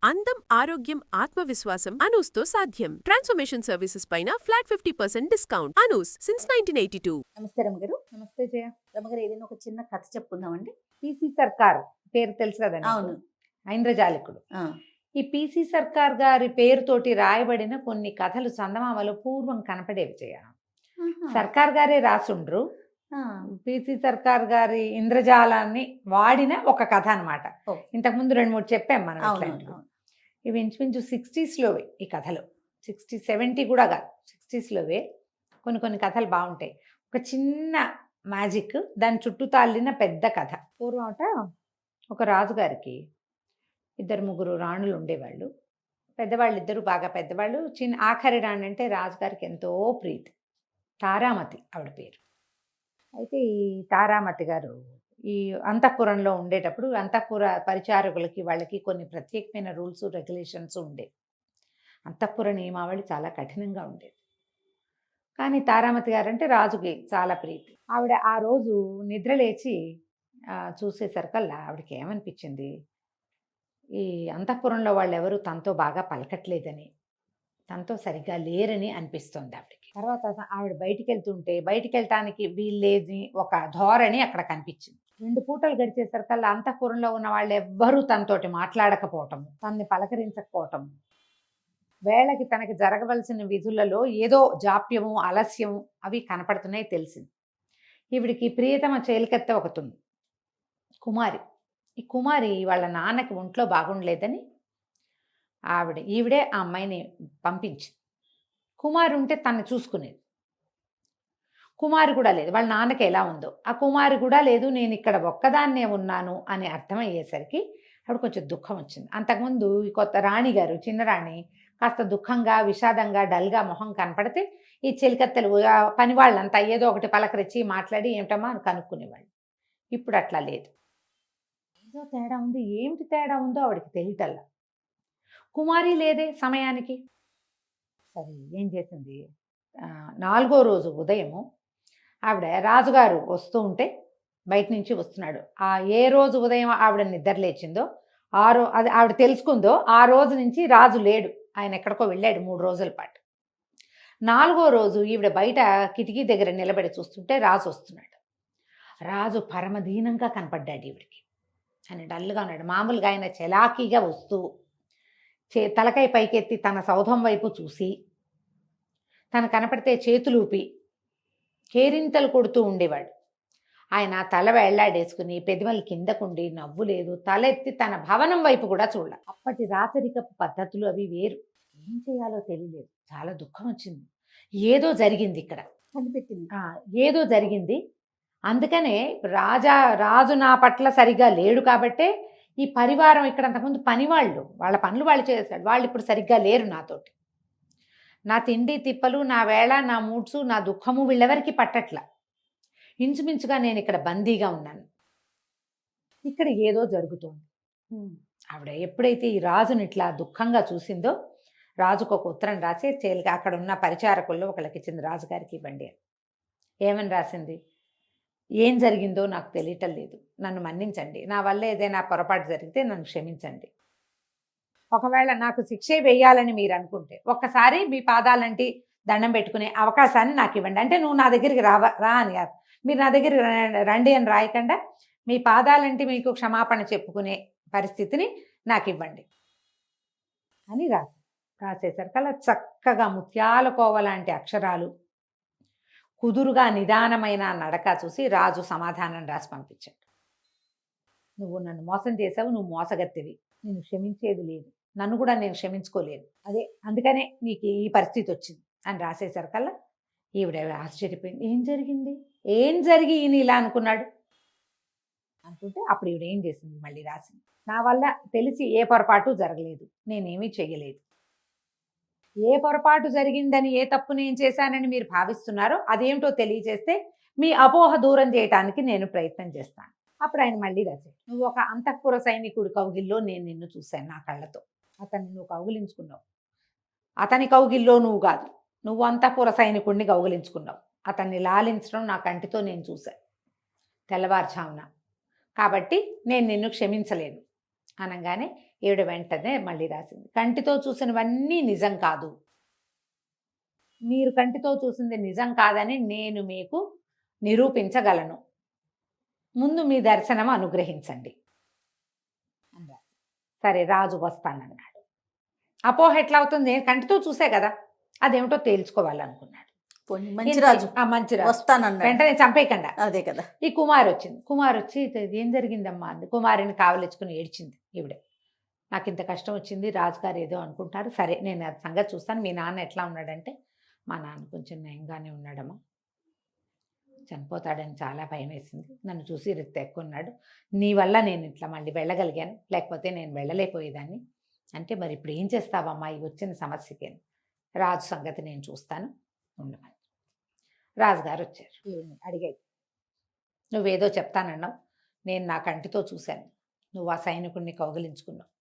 అందం, ఆరోగ్యం, ఆత్మవిశ్వాసం అనూస్తో సాధ్యం. ట్రాన్స్ఫర్మేషన్ సర్వీసెస్ పైన ఫ్లాట్ 50% డిస్కౌంట్. అనూస్ సిన్స్ 1982. నమస్తే రమగారు. నమస్తే జయ. రమగారు, ఏదైనా ఒక చిన్న కథ చెప్పుకుందామండి. పీసీ సర్కార్ పేరు తెలుసు కదండి. అవును. ఐంద్రజాలికుడు. ఈ పీసీ సర్కార్ గారి పేరుతోటి రాయబడిన కొన్ని కథలు చందమామలో పూర్వం కనపడేవి జయ. సర్కార్ గారే రాసుండ్రు. పీసీ సర్కార్ గారి ఇంద్రజాలాన్ని వాడిన ఒక కథ అనమాట. ఇంతకుముందు 2-3 చెప్పాం మనం. ఇవి ఇంచుమించు 60s ఈ కథలు. 60-70 కూడా కాదు, 60s కొన్ని కథలు బాగుంటాయి. ఒక చిన్న మ్యాజిక్, దాని చుట్టూ తాళ్ళిన పెద్ద కథ. పూర్వమట ఒక రాజుగారికి 2-3 రాణులు ఉండేవాళ్ళు. పెద్దవాళ్ళు ఇద్దరు బాగా పెద్దవాళ్ళు. ఆఖరి రాణి అంటే రాజుగారికి ఎంతో ప్రీతి. తారామతి ఆవిడ పేరు. అయితే ఈ తారామతి గారు ఈ అంతఃపురంలో ఉండేటప్పుడు అంతఃపుర పరిచారకులకి వాళ్ళకి కొన్ని ప్రత్యేకమైన రూల్స్ రెగ్యులేషన్స్ ఉండేవి. అంతఃపుర నియమావళి చాలా కఠినంగా ఉండేది. కానీ తారామతి గారు అంటే రాజుకి చాలా ప్రీతి. ఆవిడ ఆ రోజు నిద్రలేచి చూసేసరికల్లా ఆవిడకి ఏమనిపించింది, ఈ అంతఃపురంలో వాళ్ళు ఎవరు తనతో బాగా పలకట్లేదని, తనతో సరిగ్గా లేరని అనిపిస్తోంది ఆవిడకి. తర్వాత ఆవిడ బయటికి వెళ్తుంటే బయటికి వెళ్ళటానికి వీల్లేని ఒక ధోరణి అక్కడ కనిపించింది. 2 పూటలు గడిచేసరికల్లా అంతఃపురంలో ఉన్న వాళ్ళు ఎవ్వరూ తనతోటి మాట్లాడకపోవటము, తనని పలకరించకపోవటము, వేళకి తనకి జరగవలసిన విధులలో ఏదో జాప్యము, ఆలస్యము అవి కనపడుతున్నాయి తెలిసింది. ఈవిడికి ప్రియతమ చేలికత్తె ఒకటి ఉంది, కుమారి. ఈ కుమారి వాళ్ళ నాన్నకి ఒంట్లో బాగుండలేదని ఈవిడే ఆ అమ్మాయిని పంపించింది. కుమారి ఉంటే తను చూసుకునేది. కుమారి కూడా లేదు, వాళ్ళ నాన్నకి ఎలా ఉందో ఆ కుమారి కూడా లేదు, నేను ఇక్కడ ఒక్కదాన్నే ఉన్నాను అని అర్థమయ్యేసరికి ఆవిడ కొంచెం దుఃఖం వచ్చింది. అంతకుముందు ఈ కొత్త రాణి గారు, చిన్న రాణి, కాస్త దుఃఖంగా, విషాదంగా, డల్గా మొహం కనపడితే ఈ చెలికత్తెలు పని వాళ్ళంతా ఏదో ఒకటి పలకరించి మాట్లాడి ఏమిటమ్మా అని కనుక్కునేవాళ్ళు. ఇప్పుడు అట్లా లేదు. ఏదో తేడా ఉంది. ఏమిటి తేడా ఉందో ఆవిడకి తెలియటల్లా. కుమారి లేదే సమయానికి. సరే ఏం చేసింది, 4వ రోజు ఉదయము ఆవిడ రాజుగారు వస్తూ ఉంటే బయట నుంచి వస్తున్నాడు. ఏ రోజు ఉదయం ఆవిడ నిద్రలేచిందో అది ఆవిడ తెలుసుకుందో ఆ రోజు నుంచి రాజు లేడు, ఆయన ఎక్కడికో వెళ్ళాడు 3 రోజుల పాటు. 4వ రోజు ఈవిడ బయట కిటికీ దగ్గర నిలబడి చూస్తుంటే రాజు వస్తున్నాడు. రాజు పరమదీనంగా కనపడ్డాడు ఈవిడికి. ఆయన డల్గా ఉన్నాడు. మామూలుగా ఆయన చలాకీగా వస్తూ తలకాయ పైకెత్తి తన సౌధం వైపు చూసి తను కనపడితే చేతులూపి కేరింతలు కొడుతూ ఉండేవాడు. ఆయన తల వేళ్లాడేసుకుని పెదిమలు కిందకుండి నవ్వు లేదు, తలెత్తి తన భవనం వైపు కూడా చూడాలి. అప్పటి రాచరికపు పద్ధతులు అవి వేరు. ఏం చేయాలో తెలియలేదు. చాలా దుఃఖం వచ్చింది. ఏదో జరిగింది ఇక్కడ కనిపెట్టింది. ఏదో జరిగింది. అందుకనే రాజు నా పట్ల సరిగ్గా లేడు కాబట్టే ఈ పరివారం ఇక్కడ అంతకుముందు పనివాళ్ళు వాళ్ళ పనులు వాళ్ళు చేశాడు, వాళ్ళు ఇప్పుడు సరిగ్గా లేరు నాతోటి. నా తిండి తిప్పలు, నా వేళ, నా మూడ్సు, నా దుఃఖము వీళ్ళెవరికి పట్టట్ల. ఇంచుమించుగా నేను ఇక్కడ బందీగా ఉన్నాను. ఇక్కడ ఏదో జరుగుతోంది. ఆవిడ ఎప్పుడైతే ఈ రాజుని ఇట్లా దుఃఖంగా చూసిందో రాజుకు ఒక ఉత్తరం రాసి అక్కడ ఉన్న పరిచారకుల్లో ఒకళ్ళకి ఇచ్చింది. రాజుగారికి ఇవ్వండి. ఏమని రాసింది, ఏం జరిగిందో నాకు తెలియటం లేదు, నన్ను మన్నించండి, నా వల్ల ఏదైనా పొరపాటు జరిగితే నన్ను క్షమించండి. ఒకవేళ నాకు శిక్షే వేయాలని మీరు అనుకుంటే ఒక్కసారి మీ పాదాలంటి దండం పెట్టుకునే అవకాశాన్ని నాకు ఇవ్వండి. అంటే నువ్వు నా దగ్గరికి రా అని కాదు, మీరు నా దగ్గరికి రండి అని రాయకుండా మీ పాదాలంటి మీకు క్షమాపణ చెప్పుకునే పరిస్థితిని నాకు ఇవ్వండి అని రాసేసరికల్లా చక్కగా ముత్యాల కోవలాంటి అక్షరాలు, కుదురుగా నిదానమైన నడక చూసి రాజు సమాధానం రాసి పంపించాడు. నువ్వు నన్ను మోసం చేసావు, నువ్వు మోసగత్తెవి, నేను క్షమించేది లేదు, నన్ను కూడా నేను క్షమించుకోలేదు, అందుకనే నీకు ఈ పరిస్థితి వచ్చింది అని రాసేసరికల్లా ఈవిడ ఆశ్చర్యపోయింది. ఏం జరిగి ఈయన ఇలా అనుకున్నాడు అనుకుంటే అప్పుడు ఈవిడ ఏం చేసింది, మళ్ళీ రాసింది. నా వల్ల తెలిసి ఏ పొరపాటు జరగలేదు, నేనేమీ చెయ్యలేదు. ఏ పొరపాటు జరిగిందని, ఏ తప్పు నేను చేశానని మీరు భావిస్తున్నారో అదేమిటో తెలియజేస్తే మీ అపోహ దూరం చేయటానికి నేను ప్రయత్నం చేస్తాను. అప్పుడు ఆయన మళ్ళీ రాశాడు, నువ్వు ఒక అంతఃపుర సైనికుడి కౌగిల్లో నేను నిన్ను చూశాను నా కళ్ళతో, అతన్ని నువ్వు కౌగిలించుకున్నావు. అతని కౌగిల్లో నువ్వు కాదు, నువ్వు అంతఃపుర సైనికుడిని కౌగిలించుకున్నావు. అతన్ని లాలించడం నా కంటితో నేను చూశాను తెల్లవారుజామున. కాబట్టి నేను నిన్ను క్షమించలేను. అనగానే ఈవిడ వెంటనే మళ్ళీ రాసింది, కంటితో చూసినవన్నీ నిజం కాదు, మీరు కంటితో చూసింది నిజం కాదని నేను మీకు నిరూపించగలను, ముందు మీ దర్శనం అనుగ్రహించండి అన్నారు. సరే రాజు వస్తానన్నాడు. అపోహ ఎట్లా అవుతుంది, నేను కంటితో చూసే కదా, అదేమిటో తేల్చుకోవాలనుకున్నాడు. పోనీ మంచి రాజు మంచి రాజు వస్తానన్నాడు. వెంటనే చంపేయకుండా. అదే కదా. ఈ కుమారి వచ్చింది. కుమారి వచ్చి ఏం జరిగిందమ్మా అంది. కుమారిని కావలించుకుని ఏడ్చింది ఈవిడే. నాకు ఇంత కష్టం వచ్చింది, రాజుగారు ఏదో అనుకుంటారు, సరే నేను అది సంగతి చూస్తాను, మీ నాన్న ఎట్లా ఉన్నాడంటే, మా నాన్న కొంచెం నయంగానే ఉన్నాడమ్మా, చనిపోతాడని చాలా భయం వేసింది, నన్ను చూసి రిత్త ఎక్కువ ఉన్నాడు, నీ వల్ల నేను ఇట్లా మళ్ళీ వెళ్ళగలిగాను, లేకపోతే నేను వెళ్ళలేకపోయేదాన్ని అంటే, మరి ఇప్పుడు ఏం చేస్తావమ్మా ఈ వచ్చిన సమస్యకి, రాజు సంగతి నేను చూస్తాను ఉండమని. రాజుగారు వచ్చారు. అడిగాడు, నువ్వేదో చెప్తానన్నావు, నేను నా కంటితో చూశాను, నువ్వు ఆ సైనికుడిని కౌగిలించుకున్నావు,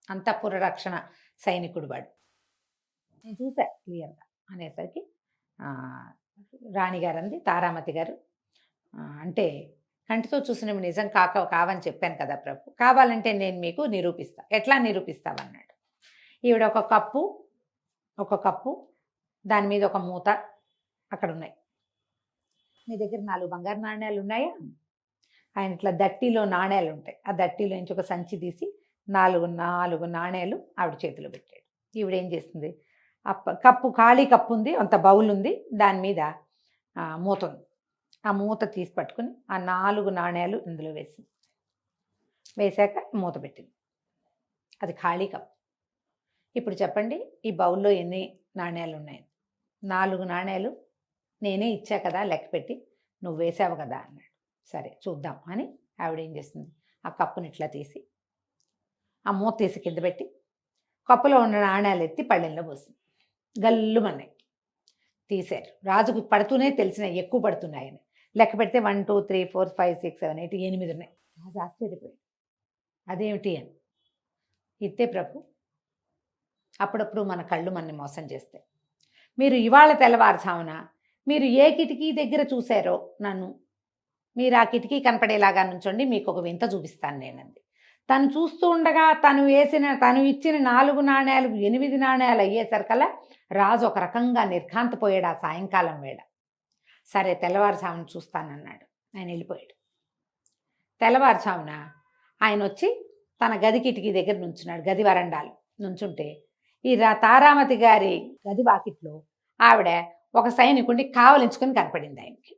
అంతఃపుర రక్షణ సైనికుడు వాడు, నేను చూసా క్లియర్గా అనేసరికి రాణిగారు అంది, తారామతి గారు, అంటే కంటితో చూసినవి నిజం కావని చెప్పాను కదా ప్రభు, కావాలంటే నేను మీకు నిరూపిస్తా, ఎట్లా నిరూపిస్తావన్నాడు. ఈవిడ ఒక కప్పు దాని మీద ఒక మూత అక్కడ ఉన్నాయి, మీ దగ్గర 4 బంగారు నాణ్యాలు ఉన్నాయా, ఆయన ఇట్లా దట్టిలో నాణ్యాలు ఉంటాయి, ఆ దట్టిలో నుంచి ఒక సంచి తీసి 4 నాణ్యాలు ఆవిడ చేతిలో పెట్టాడు. ఈవిడ ఏం చేస్తుంది, కప్పు ఖాళీ కప్పు ఉంది, అంత బౌల్ ఉంది, దాని మీద మూత ఉంది, ఆ మూత తీసి పట్టుకుని ఆ 4 నాణ్యాలు ఇందులో వేసింది, వేసాక మూత పెట్టింది, అది ఖాళీ కప్పు. ఇప్పుడు చెప్పండి ఈ బౌల్లో ఎన్ని నాణ్యాలు ఉన్నాయి, 4 నాణ్యాలు నేనే ఇచ్చా కదా లెక్క పెట్టి, నువ్వు వేసావు కదా అన్నాడు. సరే చూద్దాం అని ఆవిడ ఏం చేస్తుంది, ఆ కప్పుని ఇట్లా తీసి ఆ మూత తీసి కింద పెట్టి కప్పులో ఉన్న నాణ్యాలు ఎత్తి పళ్ళెంలో పోసింది, గల్లుమన్నాయి, తీశారు. రాజుకు పడుతూనే తెలిసిన ఎక్కువ పడుతున్నాయని లెక్క పెడితే 1 2 3 4 5 6 7 8 8 ఉన్నాయి. రాజు ఆశ్చర్యపోయాడు, అదేమిటి అని. ఇత్తే ప్రభు, అప్పుడప్పుడు మన కళ్ళు మనని మోసం చేస్తాయి, మీరు ఇవాళ తెల్లవారుజామున మీరు ఏ కిటికీ దగ్గర చూశారో నన్ను, మీరు ఆ కిటికీ కనపడేలాగా నుంచోండి, మీకు ఒక వింత చూపిస్తాను నేనంది. తను చూస్తూ ఉండగా తను ఇచ్చిన 4 నాణ్యాలు 8 నాణ్యాలు అయ్యేసరికల్లా రాజు ఒక రకంగా నిర్ఘాంతపోయాడు ఆ సాయంకాలం వేళ. సరే తెల్లవారుజామున చూస్తానన్నాడు, ఆయన వెళ్ళిపోయాడు. తెల్లవారుజామున ఆయన వచ్చి తన గది కిటికీ దగ్గర నుంచున్నాడు, గది వరండాలు నుంచుంటే ఈ తారామతి గారి గది వాకిట్లో ఆవిడ ఒక సైనికుడిని కావలించుకొని కనపడింది ఆయనకి.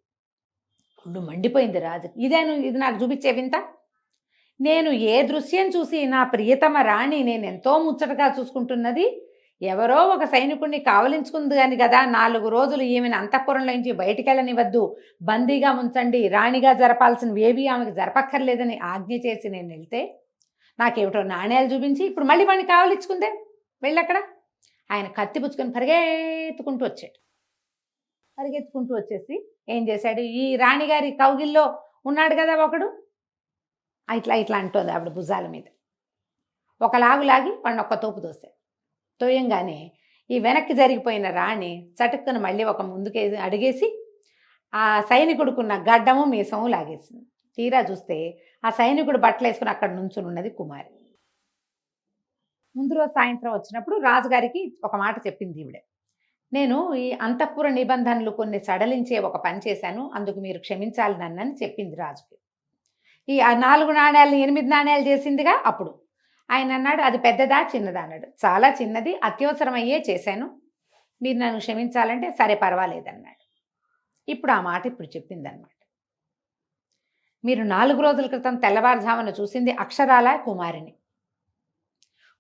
ఇప్పుడు మండిపోయింది రాజు, ఇది నాకు చూపించే వింత, నేను ఏ దృశ్యం చూసి నా ప్రియతమ రాణి నేను ఎంతో ముచ్చటగా చూసుకుంటున్నది, ఎవరో ఒక సైనికుడిని కావలించుకుంది అని కదా 4 రోజులు ఈమెను అంతఃపురంలో నుంచి బయటికి వెళ్ళనివద్దు, బందీగా ఉంచండి, రాణిగా జరపాల్సినవి ఏవి ఆమెకు జరపక్కర్లేదని ఆజ్ఞ చేసి నేను వెళ్తే నాకేమిటో నాణ్యాలు చూపించి ఇప్పుడు మళ్ళీ వాడిని కావలించుకుందే, వెళ్ళక్కడ ఆయన కత్తి పుచ్చుకొని పరిగెత్తుకుంటూ వచ్చేసి ఏం చేశాడు, ఈ రాణిగారి కౌగిల్లో ఉన్నాడు కదా ఒకడు, ఇట్లా అంటోంది ఆవిడ భుజాల మీద, ఒక లాగి వాడిని ఒక్క తోపు తోయంగానే ఈ వెనక్కి జరిగిపోయిన రాణి చటుక్కున మళ్ళీ ఒక ముందుకేసి అడిగేసి ఆ సైనికుడుకున్న గడ్డము మీసము లాగేసింది. తీరా చూస్తే ఆ సైనికుడు బట్టలు వేసుకుని అక్కడ నుంచుని ఉన్నది కుమారి. ముందు రోజు సాయంత్రం వచ్చినప్పుడు రాజుగారికి ఒక మాట చెప్పింది ఈవిడ, నేను ఈ అంతఃపుర నిబంధనలు కొన్ని సడలించే ఒక పని చేశాను, అందుకు మీరు క్షమించాలి నన్నని చెప్పింది రాజుకి. ఈ 4 నాణ్యాలు 8 నాణ్యాలు చేసిందిగా, అప్పుడు ఆయన అన్నాడు, అది పెద్దదా చిన్నదా అన్నాడు. చాలా చిన్నది, అత్యవసరమయ్యే చేశాను, మీరు నన్ను క్షమించాలంటే సరే పర్వాలేదన్నాడు. ఇప్పుడు ఆ మాట ఇప్పుడు చెప్పిందనమాట. మీరు 4 రోజుల క్రితం తెల్లవారుజామున చూసింది అక్షరాల కుమారిని.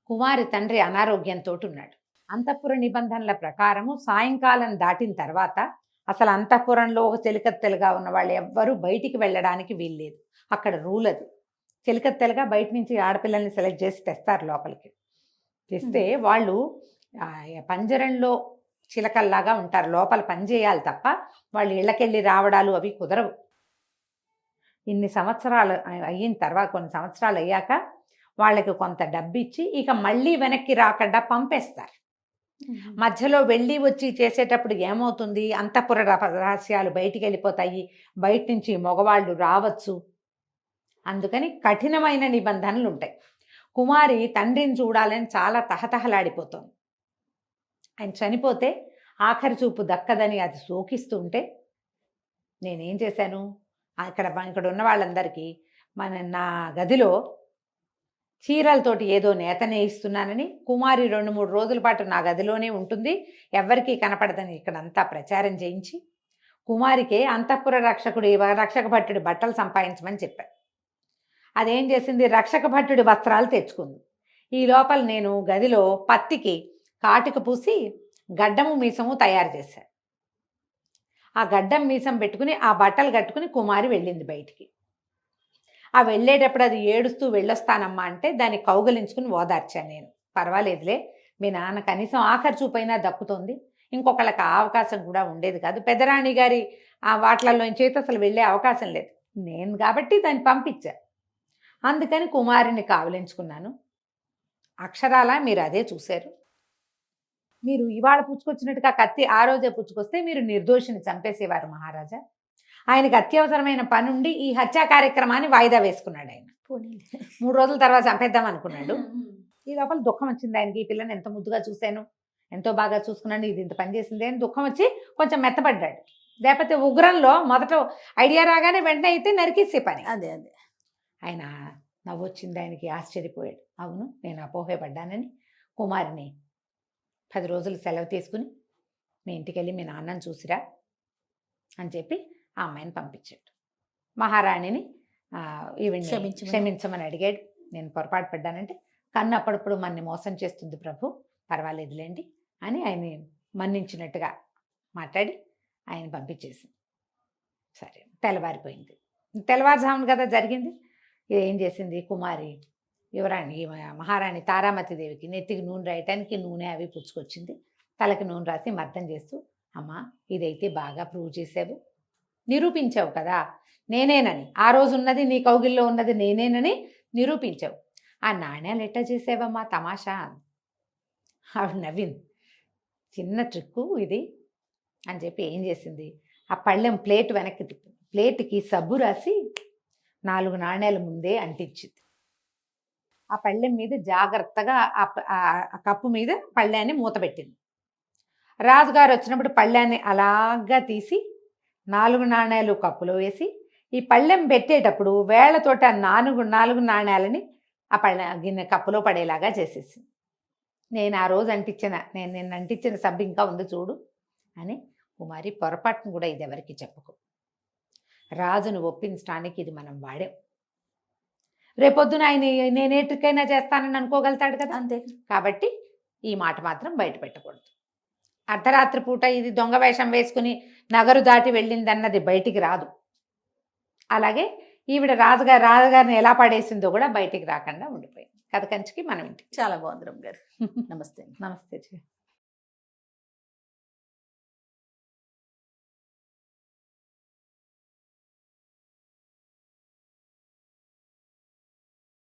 కుమారి తండ్రి అనారోగ్యంతో ఉన్నాడు. అంతఃపుర నిబంధనల ప్రకారము సాయంకాలం దాటిన తర్వాత అసలు అంతఃపురంలో ఒక చెలికత్తెలుగా ఉన్న వాళ్ళు ఎవ్వరూ బయటికి వెళ్ళడానికి వీల్లేదు, అక్కడ రూల్ అది. చెలికత్తెలుగా బయట నుంచి ఆడపిల్లల్ని సెలెక్ట్ చేసి తెస్తారు లోపలికి, తెస్తే వాళ్ళు పంజరంలో చిలకల్లాగా ఉంటారు, లోపల పని చేయాలి తప్ప వాళ్ళు ఇళ్ళకెళ్ళి రావడాలు అవి కుదరవు. ఇన్ని సంవత్సరాలు అయిన తర్వాత, కొన్ని సంవత్సరాలు అయ్యాక వాళ్ళకి కొంత డబ్బు ఇచ్చి ఇక మళ్ళీ వెనక్కి రాకుండా పంపేస్తారు. మధ్యలో వెళ్ళి వచ్చి చేసేటప్పుడు ఏమవుతుంది, అంతఃపుర రహస్యాలు బయటికి వెళ్ళిపోతాయి, బయట నుంచి మగవాళ్ళు రావచ్చు, అందుకని కఠినమైన నిబంధనలు ఉంటాయి. కుమారి తండ్రిని చూడాలని చాలా తహతహలాడిపోతోంది. ఆయన చనిపోతే ఆఖరి చూపు దక్కదని అది శోకిస్తుంటే నేనేం చేశాను, ఇక్కడ ఉన్న వాళ్ళందరికీ నా గదిలో చీరలతోటి ఏదో నేత నేయిస్తున్నానని, కుమారి 2-3 రోజుల పాటు నా గదిలోనే ఉంటుంది, ఎవ్వరికీ కనపడదని ఇక్కడంతా ప్రచారం చేయించి కుమారికి అంతఃపుర రక్షక భట్టుడి బట్టలు సంపాదించమని చెప్పాను. అదేం చేసింది, రక్షక భట్టుడి వస్త్రాలు తెచ్చుకుంది. ఈ లోపల నేను గదిలో పత్తికి కాటుక పూసి గడ్డము మీసము తయారు చేశాను. ఆ గడ్డం మీసం పెట్టుకుని ఆ బట్టలు కట్టుకుని కుమారి వెళ్ళింది బయటికి. ఆ వెళ్ళేటప్పుడు అది ఏడుస్తూ వెళ్ళొస్తానమ్మా అంటే దాన్ని కౌగలించుకుని ఓదార్చాను నేను. పర్వాలేదులే, మీ నాన్న కనీసం ఆఖరి చూపైనా దక్కుతోంది, ఇంకొకళ్ళకి ఆ అవకాశం కూడా ఉండేది కాదు, పెద్దరాణి గారి ఆ వాట్లలో చేతి అసలు వెళ్ళే అవకాశం లేదు, నేను కాబట్టి దాన్ని పంపించా, అందుకని కుమారిని కావలించుకున్నాను. అక్షరాల మీరు అదే చూశారు. మీరు ఇవాళ పుచ్చుకొచ్చినట్టుగా కత్తి ఆ రోజే పుచ్చుకొస్తే మీరు నిర్దోషిని చంపేసేవారు మహారాజా. ఆయనకి అత్యవసరమైన పని ఉండి ఈ హత్యా కార్యక్రమాన్ని వాయిదా వేసుకున్నాడు. ఆయన 3 రోజుల తర్వాత చంపేద్దాం అనుకున్నాడు. ఈ లోపల దుఃఖం వచ్చింది ఆయనకి, ఈ పిల్లని ఎంత ముద్దుగా చూశాను, ఎంతో బాగా చూసుకున్నాను, ఇది ఇంత పని చేసింది అని దుఃఖం వచ్చి కొంచెం మెత్తపడ్డాడు. లేకపోతే ఉగ్రంలో మొదట ఐడియా రాగానే వెంటనే అయితే నరికేసే పని. అదే ఆయన నవ్వొచ్చింది ఆయనకి, ఆశ్చర్యపోయాడు. అవును, నేను అపోహపడ్డానని కుమారిని 10 రోజులు సెలవు తీసుకుని మీ ఇంటికి వెళ్ళి మీ నాన్నని చూసిరా అని చెప్పి ఆ అమ్మాయిని పంపించాడు. మహారాణిని ఈవిడ్ని క్షమించమని అడిగాడు. నేను పొరపాటు పడ్డానంటే, కన్ను అప్పుడప్పుడు మనని మోసం చేస్తుంది ప్రభు, పర్వాలేదులేండి అని ఆయన మన్నించినట్టుగా మాట్లాడి ఆయన పంపించేసింది. సరే, తెల్లవారిపోయింది. తెల్లవారుజామున కదా జరిగింది. ఏం చేసింది కుమారి, యువరాణి మహారాణి తారామతి దేవికి నెత్తికి నూనె రాయటానికి నూనె అవి పుచ్చుకొచ్చింది. తలకి నూనె రాసి మర్దం చేస్తూ, అమ్మా ఇదైతే బాగా ప్రూవ్ చేసావు, నిరూపించావు కదా నేనేనని, ఆ రోజు ఉన్నది నీ కౌగిల్లో ఉన్నది నేనేనని నిరూపించావు. ఆ నాణ్యాలు ఎట్టా చేసావమ్మా తమాషా? ఆవిడ నవ్వింది. చిన్న ట్రిక్కు ఇది అని చెప్పి ఏం చేసింది, ఆ పళ్ళెం ప్లేట్ వెనక్కి తిప్పింది, ప్లేట్కి సబ్బు రాసి 4 నాణ్యాల ముందే అంటించింది. ఆ పళ్ళెం మీద జాగ్రత్తగా ఆ కప్పు మీద పళ్ళాన్ని మూతపెట్టింది. రాజుగారు వచ్చినప్పుడు పళ్ళాన్ని అలాగా తీసి 4 నాణ్యాలు కప్పులో వేసి ఈ పళ్ళెం పెట్టేటప్పుడు వేళ్లతోటి ఆ 4 నాణ్యాలని ఆ గిన్నె కప్పులో పడేలాగా చేసేసింది. నేను ఆ రోజు నేను అంటించిన సబ్బు ఇంకా ఉంది చూడు అని. కుమారి పొరపాటును కూడా ఇది ఎవరికి చెప్పుకో, రాజును ఒప్పించడానికి ఇది మనం వాడాం. రేపొద్దున ఆయన నేను ఏ ట్రిక్ అయినా చేస్తానని అనుకోగలుగుతాడు కదా, అంతే. కాబట్టి ఈ మాట మాత్రం బయట పెట్టకూడదు. అర్ధరాత్రి పూట ఇది దొంగ వేషం వేసుకుని నగరు దాటి వెళ్ళిందన్నది బయటికి రాదు. అలాగే ఈవిడ రాజుగారిని ఎలా పడేసిందో కూడా బయటికి రాకుండా ఉండిపోయింది. కథ కంచికి మనం ఇంటికి. చాలా బాగుంది రమ్య గారు. నమస్తే. నమస్తే.